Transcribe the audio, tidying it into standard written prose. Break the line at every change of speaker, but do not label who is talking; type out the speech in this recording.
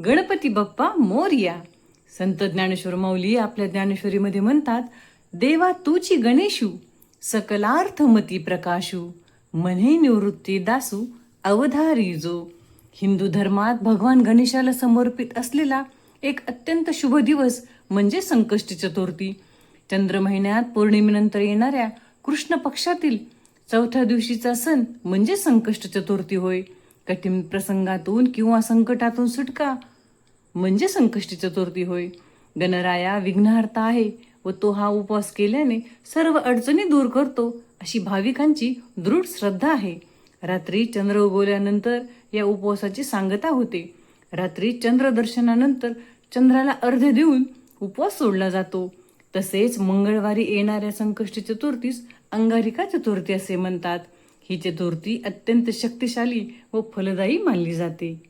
गणपती बाप्पा मोरया. संत ज्ञानेश्वर माऊली आपल्या ज्ञानेश्वरीमध्ये म्हणतात, देवा तूची गणेशू सकलार्थ मती प्रकाशू म्हणे निवृत्ती दासू अवधारी जो. हिंदू धर्मात भगवान गणेशाला समर्पित असलेला एक अत्यंत शुभ दिवस म्हणजे संकष्टी चतुर्थी. चंद्र महिन्यात पौर्णिमेनंतर येणाऱ्या कृष्ण पक्षातील चौथ्या दिवशीचा सण म्हणजे संकष्ट चतुर्थी होय. कठीण प्रसंगातून किंवा संकटातून सुटका म्हणजे संकष्टी चतुर्थी होय. गणराया विघ्नहर्ता आहे व तो हा उपवास केल्याने सर्व अडचणी दूर करतो अशी भाविकांची दृढ श्रद्धा आहे. रात्री चंद्र उगवल्यानंतर या उपवासाची सांगता होते. रात्री चंद्रदर्शनानंतर चंद्राला अर्घ्य देऊन उपवास सोडला जातो. तसेच मंगळवारी येणाऱ्या संकष्टी चतुर्थीस अंगारिका चतुर्थी असे म्हणतात. ही चतुर्थी अत्यंत शक्तिशाली व फलदायी मानली जाते.